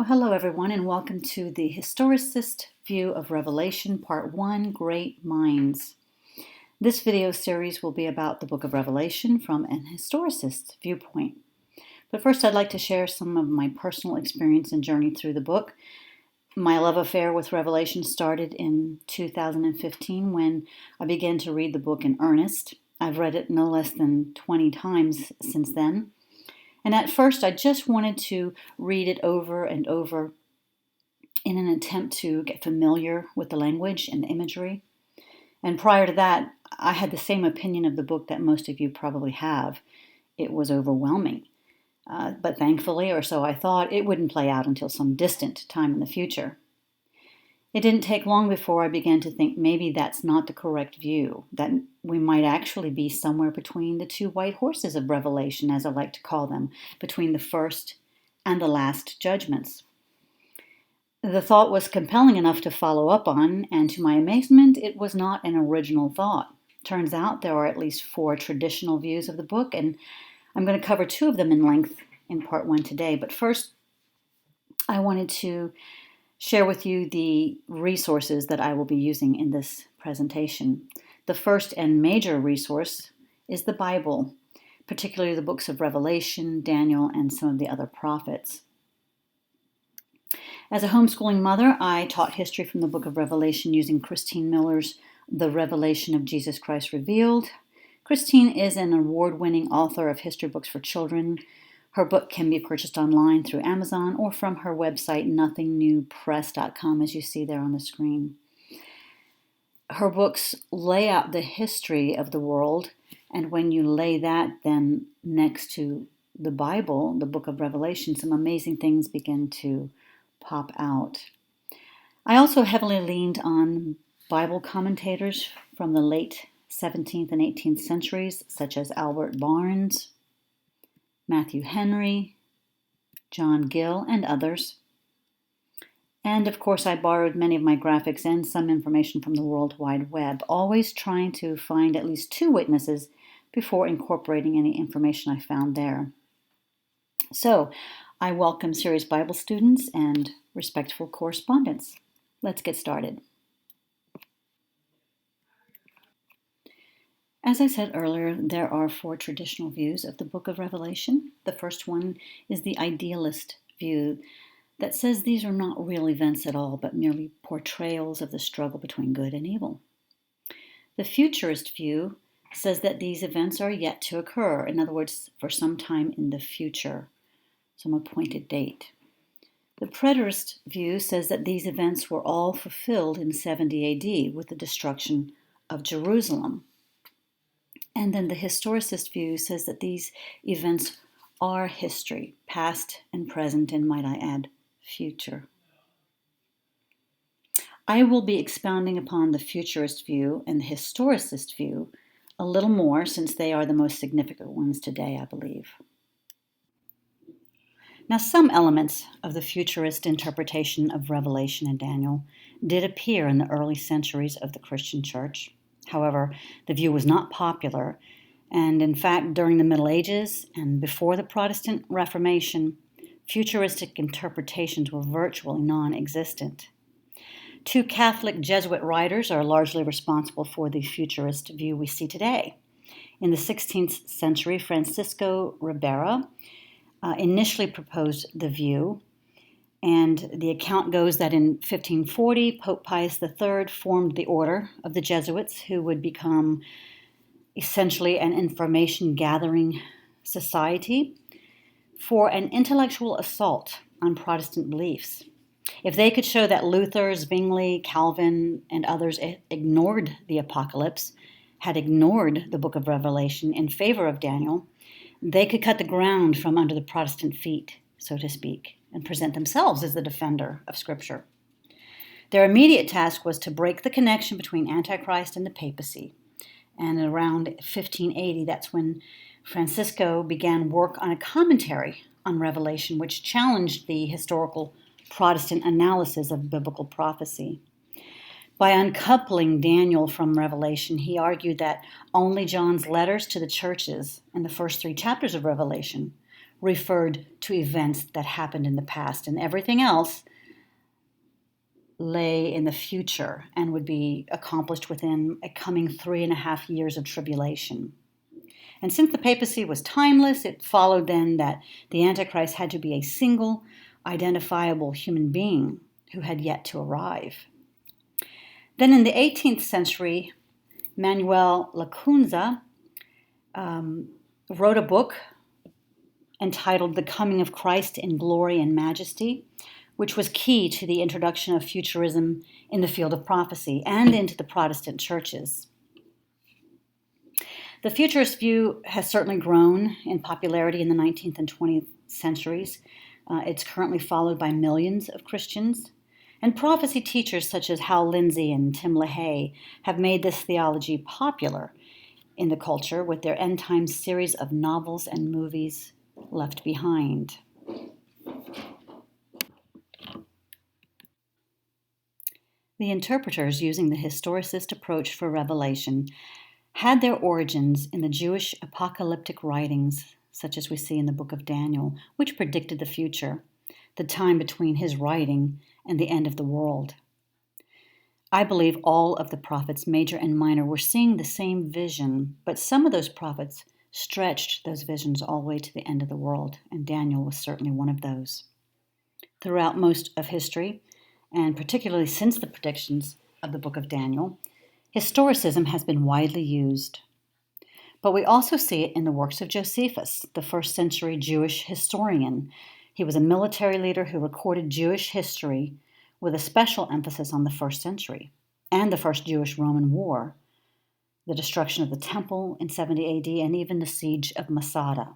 Well, hello everyone, and welcome to the Historicist View of Revelation, Part 1, Great Minds. This video series will be about the book of Revelation from an historicist viewpoint. But first, I'd like to share some of my personal experience and journey through the book. My love affair with Revelation started in 2015 when I began to read the book in earnest. I've read it no less than 20 times since then. And at first, I just wanted to read it over and over in an attempt to get familiar with the language and the imagery. And prior to that, I had the same opinion of the book that most of you probably have. It was overwhelming. But thankfully, or so I thought, it wouldn't play out until some distant time in the future. It didn't take long before I began to think maybe that's not the correct view, that we might actually be somewhere between the two white horses of Revelation, as I like to call them, between the first and the last judgments. The thought was compelling enough to follow up on, and to my amazement, it was not an original thought. Turns out there are at least 4 traditional views of the book, and I'm going to cover 2 of them in length in part 1 today. But first, I wanted to share with you the resources that I will be using in this presentation. The first and major resource is the Bible, particularly the books of Revelation, Daniel, and some of the other prophets. As a homeschooling mother, I taught history from the book of Revelation using Christine Miller's The Revelation of Jesus Christ Revealed. Christine is an award-winning author of history books for children. Her book can be purchased online through Amazon or from her website, nothingnewpress.com, as you see there on the screen. Her books lay out the history of the world, and when you lay that then next to the Bible, the book of Revelation, some amazing things begin to pop out. I also heavily leaned on Bible commentators from the late 17th and 18th centuries, such as Albert Barnes, Matthew Henry, John Gill, and others. And of course, I borrowed many of my graphics and some information from the World Wide Web, always trying to find at least 2 witnesses before incorporating any information I found there. So, I welcome serious Bible students and respectful correspondents. Let's get started. As I said earlier, there are 4 traditional views of the book of Revelation. The first one is the idealist view that says these are not real events at all, but merely portrayals of the struggle between good and evil. The futurist view says that these events are yet to occur, in other words, for some time in the future, some appointed date. The preterist view says that these events were all fulfilled in 70 AD with the destruction of Jerusalem. And then the historicist view says that these events are history, past and present, and might I add, future. I will be expounding upon the futurist view and the historicist view a little more, since they are the most significant ones today, I believe. Now, some elements of the futurist interpretation of Revelation and Daniel did appear in the early centuries of the Christian church. However, the view was not popular, and in fact, during the Middle Ages and before the Protestant Reformation, futuristic interpretations were virtually non-existent. 2 Catholic Jesuit writers are largely responsible for the futurist view we see today. In the 16th century, Francisco Ribera initially proposed the view, and the account goes that in 1540, Pope Pius III formed the order of the Jesuits, who would become essentially an information-gathering society for an intellectual assault on Protestant beliefs. If they could show that Luther, Zwingli, Calvin, and others ignored the Apocalypse, had ignored the book of Revelation in favor of Daniel, they could cut the ground from under the Protestant feet, so to speak, and present themselves as the defender of Scripture. Their immediate task was to break the connection between Antichrist and the papacy. And around 1580, that's when Francisco began work on a commentary on Revelation, which challenged the historical Protestant analysis of biblical prophecy. By uncoupling Daniel from Revelation, he argued that only John's letters to the churches in the first 3 chapters of Revelation referred to events that happened in the past, and everything else lay in the future and would be accomplished within a coming 3.5 years of tribulation. And since the papacy was timeless, it followed then that the Antichrist had to be a single, identifiable human being who had yet to arrive. Then in the 18th century, Manuel Lacunza wrote a book entitled The Coming of Christ in Glory and Majesty, which was key to the introduction of futurism in the field of prophecy and into the Protestant churches. The Futurist View has certainly grown in popularity in the 19th and 20th centuries. It's currently followed by millions of Christians. And prophecy teachers such as Hal Lindsey and Tim LaHaye have made this theology popular in the culture with their end times series of novels and movies, Left Behind. The interpreters using the historicist approach for revelation had their origins in the Jewish apocalyptic writings, such as we see in the book of Daniel, which predicted the future, the time between his writing and the end of the world. I believe all of the prophets, major and minor, were seeing the same vision, but some of those prophets stretched those visions all the way to the end of the world, and Daniel was certainly one of those. Throughout most of history, and particularly since the predictions of the book of Daniel, historicism has been widely used. But we also see it in the works of Josephus, the first century Jewish historian. He was a military leader who recorded Jewish history with a special emphasis on the first century and the first Jewish-Roman War, the destruction of the temple in 70 AD, and even the siege of Masada.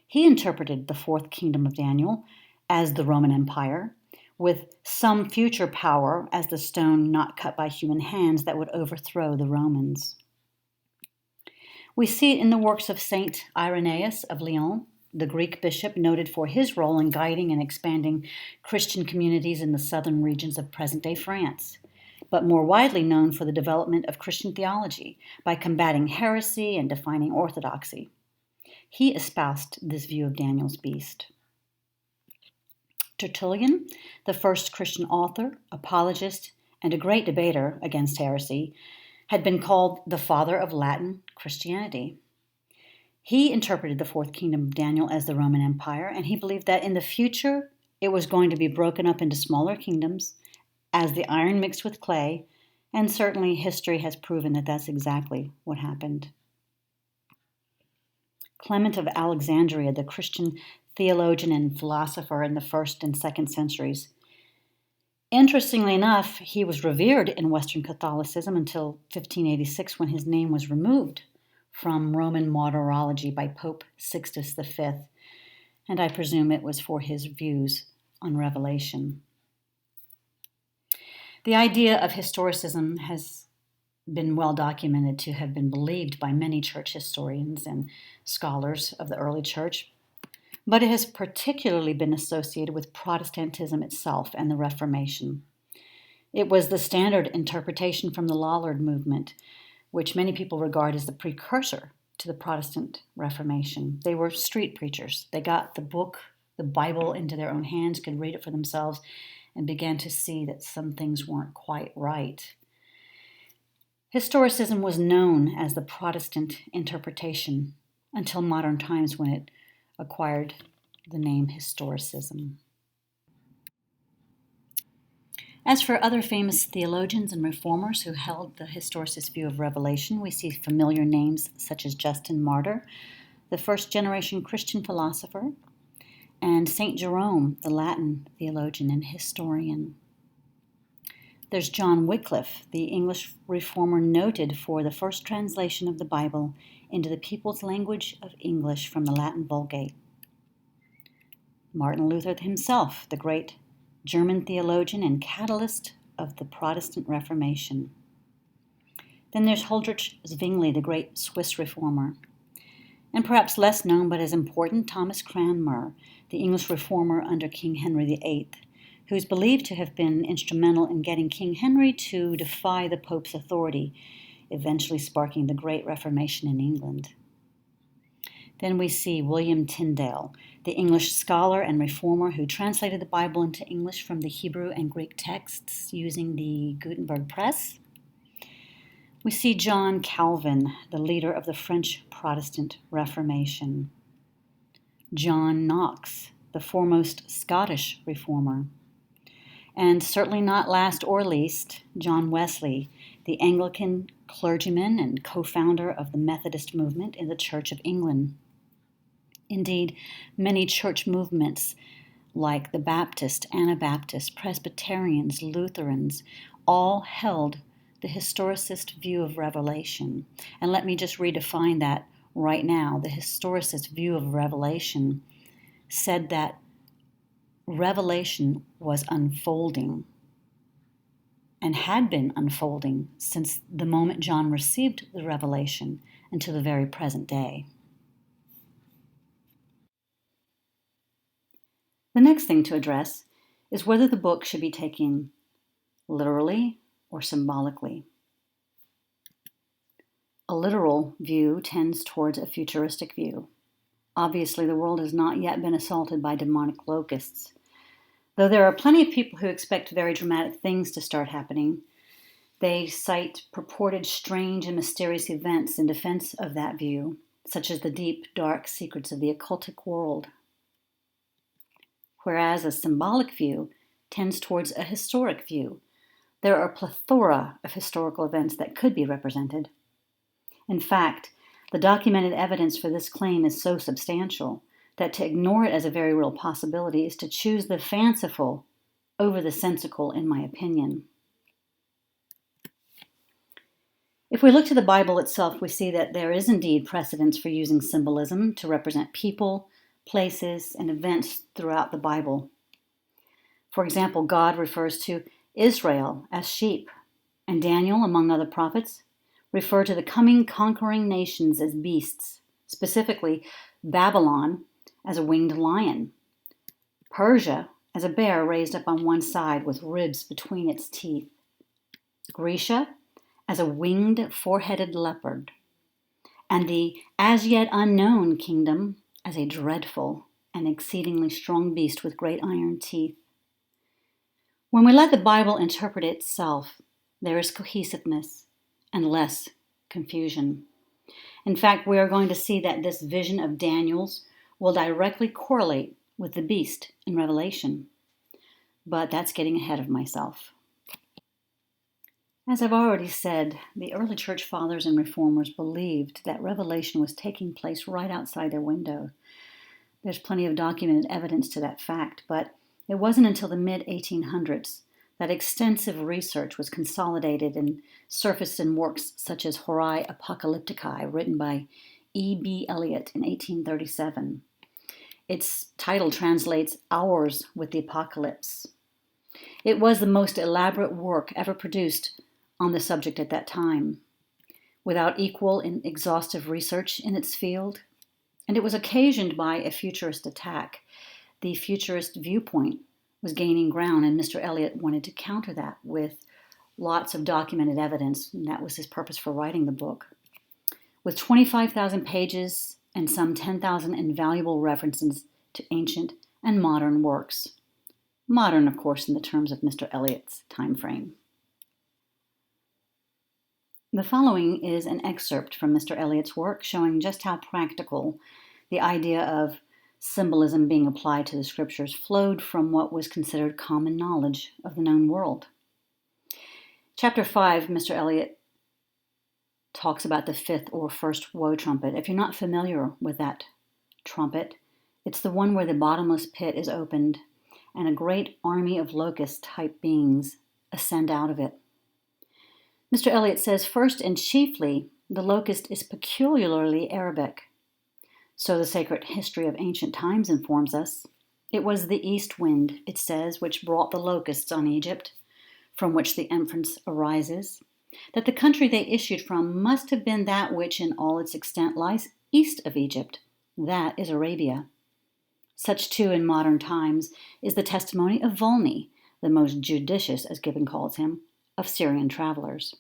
He interpreted the fourth kingdom of Daniel as the Roman Empire, with some future power as the stone not cut by human hands that would overthrow the Romans. We see it in the works of Saint Irenaeus of Lyon, the Greek bishop noted for his role in guiding and expanding Christian communities in the southern regions of present-day France, but more widely known for the development of Christian theology by combating heresy and defining orthodoxy. He espoused this view of Daniel's beast. Tertullian, the first Christian author, apologist, and a great debater against heresy, had been called the father of Latin Christianity. He interpreted the fourth kingdom of Daniel as the Roman Empire, and he believed that in the future it was going to be broken up into smaller kingdoms as the iron mixed with clay, and certainly history has proven that that's exactly what happened. Clement of Alexandria, the Christian theologian and philosopher in the 1st and 2nd centuries. Interestingly enough, he was revered in Western Catholicism until 1586 when his name was removed from Roman martyrology by Pope Sixtus V, and I presume it was for his views on Revelation. The idea of historicism has been well documented to have been believed by many church historians and scholars of the early church, but it has particularly been associated with Protestantism itself and the Reformation. It was the standard interpretation from the Lollard movement, which many people regard as the precursor to the Protestant Reformation. They were street preachers. They got the book, the Bible, into their own hands, could read it for themselves, and began to see that some things weren't quite right. Historicism was known as the Protestant interpretation until modern times when it acquired the name historicism. As for other famous theologians and reformers who held the historicist view of Revelation, we see familiar names such as Justin Martyr, the first-generation Christian philosopher, and St. Jerome, the Latin theologian and historian. There's John Wycliffe, the English reformer noted for the first translation of the Bible into the people's language of English from the Latin Vulgate. Martin Luther himself, the great German theologian and catalyst of the Protestant Reformation. Then there's Huldrych Zwingli, the great Swiss reformer. And perhaps less known but as important, Thomas Cranmer, the English reformer under King Henry VIII, who is believed to have been instrumental in getting King Henry to defy the Pope's authority, eventually sparking the Great Reformation in England. Then we see William Tyndale, the English scholar and reformer who translated the Bible into English from the Hebrew and Greek texts using the Gutenberg press. We see John Calvin, the leader of the French Protestant Reformation. John Knox, the foremost Scottish reformer. And certainly not last or least, John Wesley, the Anglican clergyman and co-founder of the Methodist movement in the Church of England. Indeed, many church movements like the Baptist, Anabaptist, Presbyterians, Lutherans, all held the historicist view of Revelation. And let me just redefine that right now. The historicist view of Revelation said that Revelation was unfolding and had been unfolding since the moment John received the revelation until the very present day. The next thing to address is whether the book should be taken literally or symbolically. A literal view tends towards a futuristic view. Obviously, the world has not yet been assaulted by demonic locusts. Though there are plenty of people who expect very dramatic things to start happening, they cite purported strange and mysterious events in defense of that view, such as the deep, dark secrets of the occultic world. Whereas a symbolic view tends towards a historic view. There are a plethora of historical events that could be represented. In fact, the documented evidence for this claim is so substantial that to ignore it as a very real possibility is to choose the fanciful over the sensical, in my opinion. If we look to the Bible itself, we see that there is indeed precedence for using symbolism to represent people, places, and events throughout the Bible. For example, God refers to Israel as sheep, and Daniel, among other prophets, refer to the coming conquering nations as beasts, specifically Babylon as a winged lion, Persia as a bear raised up on one side with ribs between its teeth, Grecia as a winged four-headed leopard, and the as yet unknown kingdom as a dreadful and exceedingly strong beast with great iron teeth. When we let the Bible interpret itself, there is cohesiveness and less confusion. In fact, we are going to see that this vision of Daniel's will directly correlate with the beast in Revelation. But that's getting ahead of myself. As I've already said, the early church fathers and reformers believed that Revelation was taking place right outside their window. There's plenty of documented evidence to that fact, but it wasn't until the mid-1800s that extensive research was consolidated and surfaced in works such as Horae, Apocalypticae, written by E.B. Elliott in 1837. Its title translates Hours with the Apocalypse. It was the most elaborate work ever produced on the subject at that time, without equal and exhaustive research in its field, and it was occasioned by a futurist attack. The futurist viewpoint was gaining ground, and Mr. Elliott wanted to counter that with lots of documented evidence, and that was his purpose for writing the book. With 25,000 pages and some 10,000 invaluable references to ancient and modern works. Modern, of course, in the terms of Mr. Elliott's time frame. The following is an excerpt from Mr. Elliott's work showing just how practical the idea of symbolism being applied to the scriptures flowed from what was considered common knowledge of the known world. Chapter 5, Mr. Elliott talks about the fifth or first woe trumpet. If you're not familiar with that trumpet, it's the one where the bottomless pit is opened and a great army of locust-type beings ascend out of it. Mr. Elliott says, first and chiefly, the locust is peculiarly Arabic. So the sacred history of ancient times informs us. It was the east wind, it says, which brought the locusts on Egypt, from which the inference arises, that the country they issued from must have been that which in all its extent lies east of Egypt. That is Arabia. Such, too, in modern times, is the testimony of Volney, the most judicious, as Gibbon calls him, of Syrian travelers.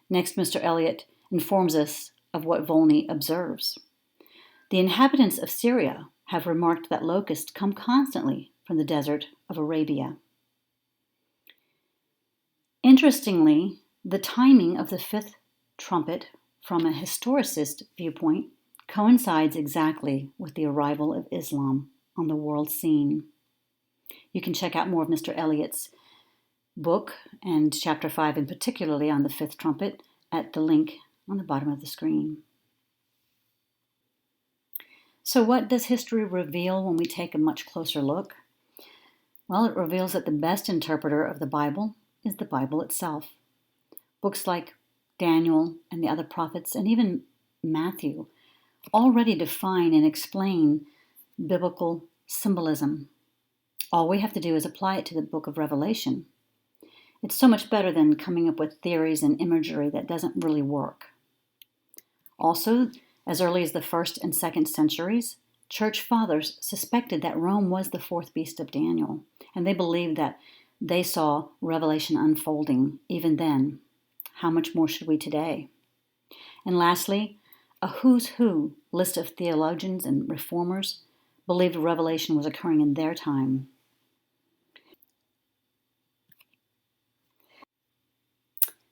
Next, Mr. Elliott informs us of what Volney observes. The inhabitants of Syria have remarked that locusts come constantly from the desert of Arabia. Interestingly, the timing of the fifth trumpet from a historicist viewpoint coincides exactly with the arrival of Islam on the world scene. You can check out more of Mr. Eliot's book and chapter 5 and particularly on the fifth trumpet at the link on the bottom of the screen. So what does history reveal when we take a much closer look? Well, it reveals that the best interpreter of the Bible is the Bible itself. Books like Daniel and the other prophets, and even Matthew, already define and explain biblical symbolism. All we have to do is apply it to the book of Revelation. It's so much better than coming up with theories and imagery that doesn't really work. Also, as early as the 1st and 2nd centuries, church fathers suspected that Rome was the fourth beast of Daniel, and they believed that they saw Revelation unfolding even then. How much more should we today? And lastly, a who's who list of theologians and reformers believed Revelation was occurring in their time.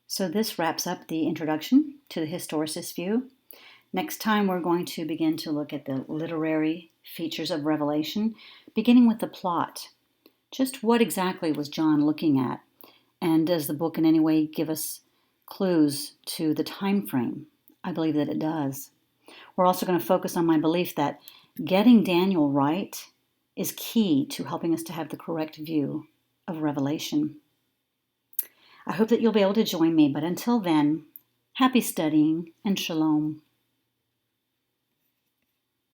So this wraps up the introduction to the Historicist view. Next time we're going to begin to look at the literary features of Revelation, beginning with the plot. Just what exactly was John looking at? And does the book in any way give us clues to the time frame? I believe that it does. We're also going to focus on my belief that getting Daniel right is key to helping us to have the correct view of Revelation. I hope that you'll be able to join me, but until then, happy studying and shalom.